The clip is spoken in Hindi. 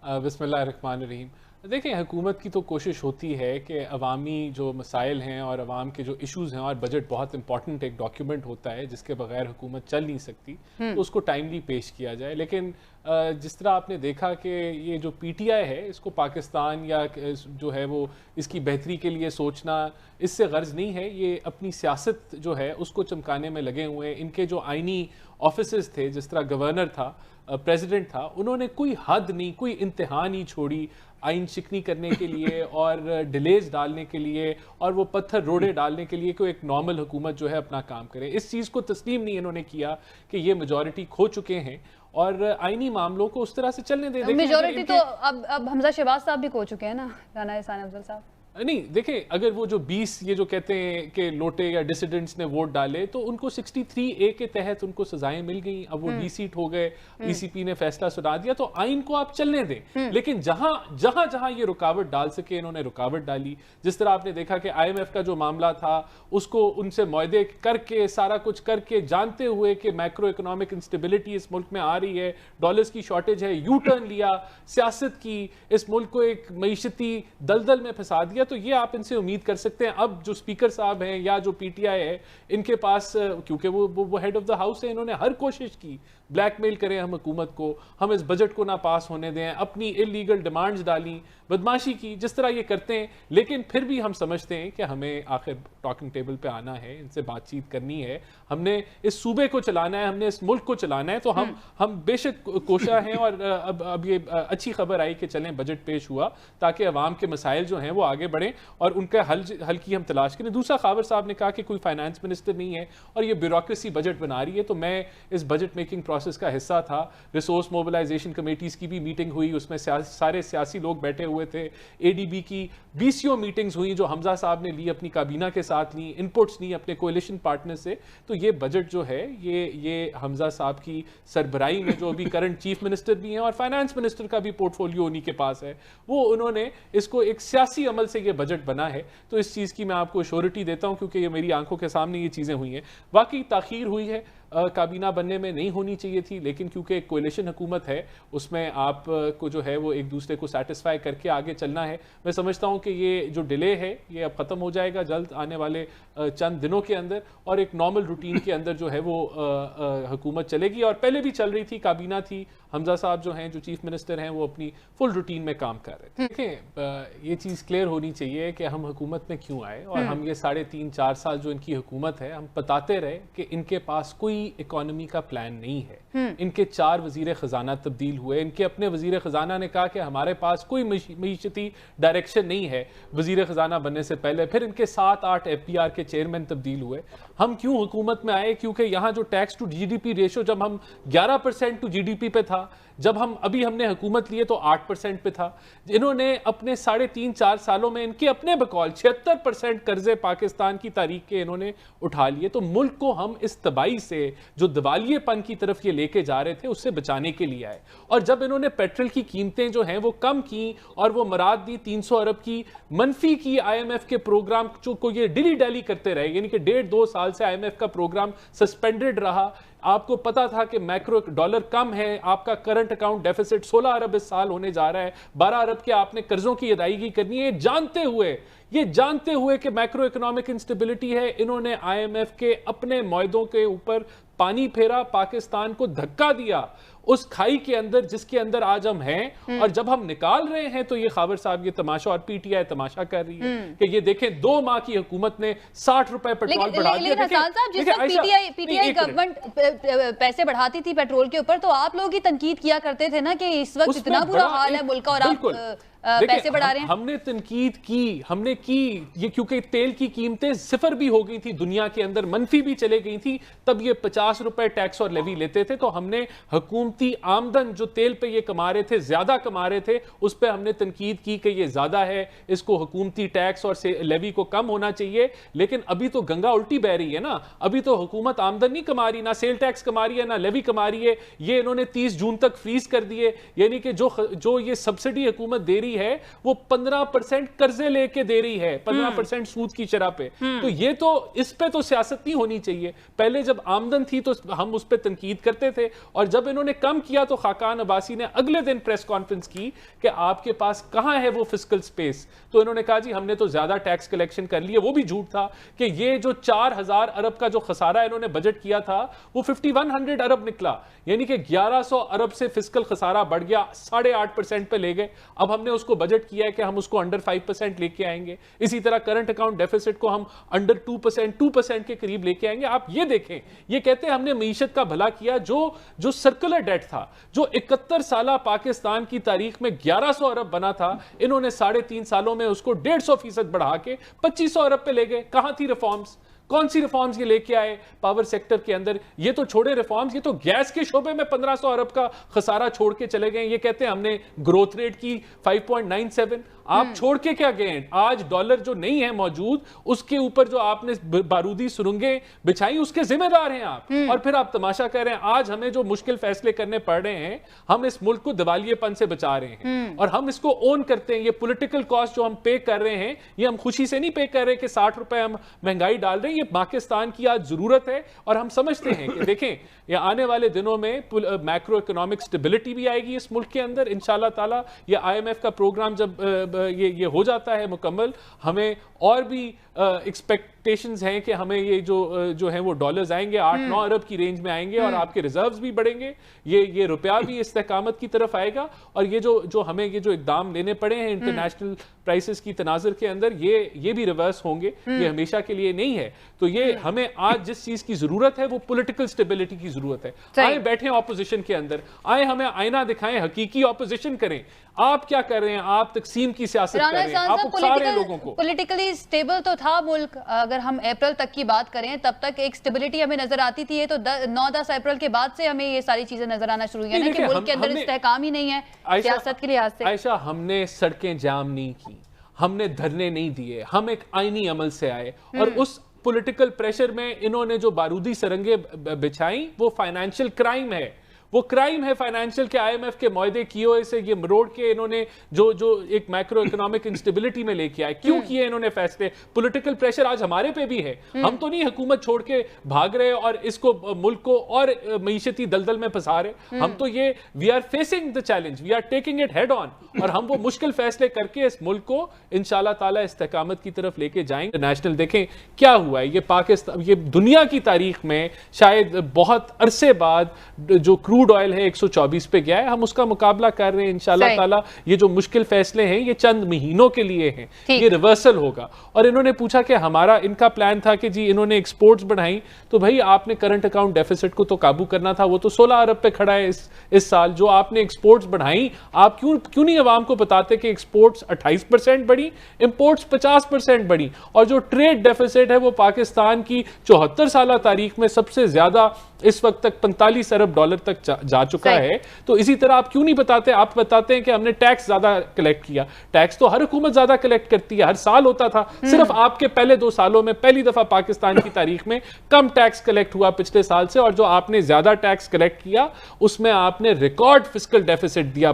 बिस्मिल्लाहिर्रहमानिर्रहीम। देखिए, हुकूमत की तो कोशिश होती है कि अवामी जो मसाइल हैं और अवाम के जो इश्यूज़ हैं, और बजट बहुत इंपॉर्टेंट एक डॉक्यूमेंट होता है जिसके बगैर हुकूमत चल नहीं सकती, तो उसको टाइमली पेश किया जाए। लेकिन जिस तरह आपने देखा कि ये जो पीटीआई है, इसको पाकिस्तान या जो है वो इसकी बेहतरी के लिए सोचना, इससे गर्ज नहीं है। ये अपनी सियासत जो है उसको चमकाने में लगे हुए हैं। इनके जो आइनी ऑफिसेस थे, जिस तरह गवर्नर था, प्रेसिडेंट था, उन्होंने कोई हद नहीं, कोई इंतहा नहीं छोड़ी आइन शिकनी करने के लिए और डिलेज डालने के लिए और वो पत्थर रोड़े डालने के लिए, कोई एक नॉर्मल हुकूमत जो है अपना काम करे। इस चीज़ को तस्लीम नहीं इन्होंने किया कि ये मेजॉरिटी खो चुके हैं और आइनी मामलों को उस तरह से चलने दे। मेजॉरिटी तो अब हमजा शहबाज साहब भी खो चुके हैं ना, राना एहसान अफजल साहब। नहीं, देखें, अगर वो जो 20 ये जो कहते हैं कि लोटे या डिसिडेंट्स ने वोट डाले, तो उनको 63A के तहत उनको सजाएं मिल गई। अब वो डीसीट हो गए, ईसीपी ने फैसला सुना दिया, तो आइन को आप चलने दें। लेकिन जहां जहां जहां ये रुकावट डाल सके, इन्होंने रुकावट डाली। जिस तरह आपने देखा कि IMF का जो मामला था, उसको उनसे मुआहदे करके, सारा कुछ करके, जानते हुए कि मैक्रो इकोनॉमिक इंस्टेबिलिटी इस मुल्क में आ रही है, डॉलर्स की शॉर्टेज है, यू टर्न लिया, सियासत की, इस मुल्क को एक मईशती दलदल में फंसा दिया। तो ये आप इनसे उम्मीद कर सकते हैं। अब जो स्पीकर साहब हैं या जो पीटीआई है, इनके पास, क्योंकि वो हेड ऑफ द हाउस है, इन्होंने हर कोशिश की ब्लैकमेल करें हम हुकूमत को, हम इस बजट को ना पास होने दें, अपनी इलीगल डिमांड्स डाली, बदमाशी की, जिस तरह ये करते हैं। लेकिन फिर भी हम समझते हैं कि हमें आखिर टॉकिंग टेबल पे आना है, इनसे बातचीत करनी है, हमने इस सूबे को चलाना है, हमने इस मुल्क को चलाना है। तो हम बेशक कोशा हैं। और अब ये अच्छी खबर आई कि चलें बजट पेश हुआ ताकि अवाम के मसाइल जो हैं वो आगे बढ़ें और उनका हल की हम तलाश करें। दूसरा, खावर साहब ने कहा कि कोई फाइनेंस मिनिस्टर नहीं है और ये ब्यूरोक्रेसी बजट बना रही है। तो मैं इस बजट मेकिंग प्रोसेस का हिस्सा था। रिसोर्स मोबिलाइजेशन कमेटीज की भी मीटिंग हुई, उसमें सारे सियासी लोग बैठे हुए थे। एडीबी की BCO मीटिंग्स हुई जो हमजा साहब ने ली, अपनी काबीना के साथ ली, इनपुट्स ली अपने कोalition पार्टनर से। तो ये बजट जो है, ये हमजा साहब की सरबराही में, जो अभी करंट चीफ मिनिस्टर भी हैं और फाइनेंस मिनिस्टर का भी पोर्टफोलियो उन्हीं के पास है, वो उन्होंने इसको एक सियासी अमल से ये बजट बना है। तो इस चीज़ की मैं आपको श्योरिटी देता हूं, क्योंकि ये मेरी आंखों के सामने ये चीज़ें हुई हैं। वाकई ताखीर हुई है, काबीना बनने में नहीं होनी चाहिए थी, लेकिन क्योंकि एक कोalition हुकूमत है, उसमें आप को जो है वो एक दूसरे को सेटिस्फाई करके आगे चलना है। मैं समझता हूं कि ये जो डिले है ये अब ख़त्म हो जाएगा जल्द आने वाले चंद दिनों के अंदर, और एक नॉर्मल रूटीन के अंदर जो है वो हुकूमत चलेगी। और पहले भी चल रही थी, काबीना थी, हमजा साहब जो हैं, जो चीफ मिनिस्टर हैं, वो अपनी फुल रूटीन में काम कर रहे थे। देखें, ये चीज़ क्लियर होनी चाहिए कि हम हुकूमत में क्यों आए, और हम ये 3.5-4 साल जो इनकी हुकूमत है, हम बताते रहे कि इनके पास कोई इकोनॉमी का प्लान नहीं है। इनके 4 वजीर खजाना तब्दील हुए। इनके अपने वजीर खजाना ने कहा कि हमारे पास कोई मईशती डायरेक्शन नहीं है वजीर खजाना बनने से पहले। फिर इनके 7-8 FPR के चेयरमैन तब्दील हुए। हम क्यों हुकूमत में आए? क्योंकि यहाँ जो टैक्स टू GDP रेशो, जब हम 11% टू GDP पे था, जब हमने हुकूमत लिए तो 8% पे था। इन्होंने अपने 3.5-4 सालों में इनके अपने बकौल 76% कर्जे पाकिस्तान की तारीख के इन्होंने उठा लिए। तो मुल्क को हम इस तबाही से, जो दिवालियेपन की तरफ ये लेके जा रहे थे, उससे बचाने के लिए आए। और जब इन्होंने पेट्रोल की कीमतें जो हैं वो कम की और वो मराद दी 300 अरब की मनफी की IMF के प्रोग्राम को ये डिली डैली करते रहे, यानी कि 1.5-2 साल से IMF का प्रोग्राम सस्पेंडेड रहा। आपको पता था कि मैक्रो डॉलर कम है, आपका करंट अकाउंट डेफिसिट 16 अरब इस साल होने जा रहा है, 12 अरब के आपने कर्जों की अदायगी करनी है। ये जानते हुए कि मैक्रो इकोनॉमिक इंस्टेबिलिटी है, इन्होंने IMF के अपने मुआहदों के ऊपर पानी फेरा, पाकिस्तान को धक्का दिया उस खाई के अंदर जिसके अंदर आज हम हैं। और जब हम निकाल रहे हैं तो ये खावर साहब ये तमाशा, और पीटीआई तमाशा कर रही है कि ये देखें 2 माह की हुकूमत ने 60 रुपए पेट्रोल बढ़ा दिया। लेकिन हसन साहब, जिस वक्त पीटीआई गवर्नमेंट पैसे बढ़ाती थी पेट्रोल के ऊपर, तो आप लोग ही तनकीद किया करते थे ना कि इस वक्त इतना बुरा हाल है मुल्क का और आप पैसे बढ़ा रहे हैं। हमने तनकीद की, हमने की ये, क्योंकि तेल की कीमतें सिफर भी हो गई थी दुनिया के अंदर, मनफी भी चले गई थी, तब ये 50 रुपए टैक्स और लेवी लेते थे। तो हमने हुकूमती आमदन जो तेल पे ये कमा रहे थे, ज्यादा कमा रहे थे, उस पर हमने तनकीद की कि ये ज्यादा है, इसको हुकूमती टैक्स और लेवी को कम होना चाहिए। लेकिन अभी तो गंगा उल्टी बह रही है ना, अभी तो हुकूमत आमदन नहीं कमा रही, ना सेल टैक्स कमा रही है, ना लेवी कमा रही है। ये इन्होंने 30 जून तक फ्रीज कर दिए, यानी कि जो ये सब्सिडी हुकूमत दे रही है वो 15% कर्जे लेके दे रही है, 15% सूद की शरह पे। तो ये तो, इस पे तो सियासत नहीं होनी चाहिए। पहले जब आमदन थी तो हम उस पे तनकीद करते थे, और जब इन्होंने कम किया तो खाकान अब्बासी ने अगले दिन प्रेस कॉन्फ्रेंस की कि आपके पास कहां है वो फिस्कल स्पेस। तो इन्होंने कहा जी हमने तो ज्यादा टैक्स कलेक्शन कर लिया। वो भी झूठ था कि ये जो 4000 अरब का जो खसारा इन्होंने बजट किया था वो 5100 अरब निकला, यानी कि 1100 अरब से फिस्कल खसारा बढ़ गया, 8.5% पे ले गए। अब हमने उसको बजट किया है कि हम उसको अंडर 5% लेके आएंगे। इसी तरह करंट अकाउंट डेफिसिट को हम अंडर 2% के करीब लेके आएंगे। आप ये देखें, ये कहते हैं हमने मईशत का भला किया। जो सर्कुलर डेट था, जो 71 साल पाकिस्तान की तारीख में 1100 अरब बना था, इन्होंने 3.5 सालों में उसको 150% बढ़ा के 2500 अरब पे ले गए। कहां थी रिफॉर्म्स? कौन सी रिफॉर्म्स ये लेके आए पावर सेक्टर के अंदर? ये तो छोड़े रिफॉर्म्स, ये तो गैस के शोबे में 1500 अरब का खसारा छोड़ के चले गए। ये कहते हैं हमने ग्रोथ रेट की 5.97। आप छोड़ के क्या गए? आज डॉलर जो नहीं है मौजूद, उसके ऊपर जो आपने बारूदी सुरंगें बिछाई, उसके जिम्मेदार हैं आप। और फिर आप तमाशा कर रहे हैं। आज हमें जो मुश्किल फैसले करने पड़ रहे हैं, हम इस मुल्क को दिवालियेपन से बचा रहे हैं और हम इसको ओन करते हैं। ये पॉलिटिकल कॉस्ट जो हम पे कर रहे हैं, ये हम खुशी से नहीं पे कर रहे कि 60 रुपए हम महंगाई डाल रहे हैं। ये पाकिस्तान की आज जरूरत है और हम समझते हैं कि देखें, ये आने वाले दिनों में मैक्रो इकोनॉमिक स्टेबिलिटी भी आएगी इस मुल्क के अंदर इंशाल्लाह ताला। ये IMF का प्रोग्राम जब ये हो जाता है मुकम्मल, हमें और भी एक्सपेक्टेशंस हैं कि हमें ये जो है वो डॉलर्स आएंगे 8-9 अरब की रेंज में आएंगे और आपके रिजर्व्स भी बढ़ेंगे। ये रुपया भी इस्तेकामत की तरफ आएगा और ये जो हमें ये जो इकदाम लेने पड़े हैं इंटरनेशनल प्राइसेस की तनाजुर के अंदर, ये भी रिवर्स होंगे। ये हमेशा के लिए नहीं है। तो ये हमें आज जिस चीज की जरूरत है वो पॉलिटिकल स्टेबिलिटी की जरूरत है। आए बैठे ऑपोजिशन के अंदर, आए हमें आईना दिखाएं, हकीकी ऑपोजिशन करें। आप क्या कर रहे हैं? आप तकसीम की सियासत कर रहे हैं। आप उकसा रहे हैं लोगों को। पॉलिटिकली स्टेबल तो था मुल्क, अगर हम अप्रैल तक की बात करें तब तक एक स्टेबिलिटी हमें नजर आती थी। तो 9-10 अप्रैल के बाद से हमें ये सारी चीजें नजर आना शुरू हुई है कि मुल्क के अंदर इस्तेहकाम ही नहीं है सियासत के लिहाज से। आयशा, हमने सड़कें जाम नहीं की, हमने धरने नहीं दिए, हम एक आईनी अमल से आए और उस पॉलिटिकल प्रेशर में इन्होंने जो बारूदी सरंगे बिछाई वो फाइनेंशियल क्राइम है। वो क्राइम है फाइनेंशियल के IMF के मुआहदे किए से ये मरोड़ के इन्होंने जो एक मैक्रो इकोनॉमिक इंस्टेबिलिटी में लेके आए। क्यों किए इन्होंने फैसले? पॉलिटिकल प्रेशर आज हमारे पे भी है। हम तो नहीं हुकूमत छोड़ के भाग रहे और इसको मुल्क को और मईशती दलदल में फंसा रहे। हम तो ये we are facing the challenge, we are taking it head on और हम वो मुश्किल फैसले करके इस मुल्क को इंशाल्लाह ताला इस्तेकामत की तरफ लेके जाएंगे। नेशनल देखें क्या हुआ है, ये पाकिस्तान, ये दुनिया की तारीख में शायद बहुत अरसे बाद जो क्रूड ऑयल है 124 पे गया है। हम उसका मुकाबला कर रहे हैं इंशाल्लाह ताला। ये जो मुश्किल फैसले हैं ये चंद महीनों के लिए हैं, ये रिवर्सल होगा। और इन्होंने पूछा कि हमारा, इनका प्लान था कि जी इन्होंने एक्सपोर्ट्स बढ़ाई, तो भाई आपने करंट अकाउंट डेफिसिट को तो काबू करना था। वो तो 16 अरब पे खड़ा है इस साल। जो आपने एक्सपोर्ट्स बढ़ाई, आप क्यों नहीं अवाम को बताते कि एक्सपोर्ट्स 28% बढ़ी, इंपोर्ट्स 50% बढ़ी और जो ट्रेड डेफिसिट है वो पाकिस्तान की 74 साल तारीख में सबसे ज्यादा इस वक्त तक 45 अरब डॉलर तक जा चुका है। तो इसी तरह आप क्यों नहीं बताते? आप बताते हैं कि हमने टैक्स ज्यादा कलेक्ट किया। टैक्स तो हर हुकूमत ज्यादा कलेक्ट करती है, हर साल होता था। सिर्फ आपके पहले 2 सालों में पहली दफा पाकिस्तान की तारीख में कम टैक्स कलेक्ट हुआ पिछले साल से, और जो आपने ज्यादा टैक्स कलेक्ट किया उसमें आपने रिकॉर्ड फिस्कल डेफिसिट दिया।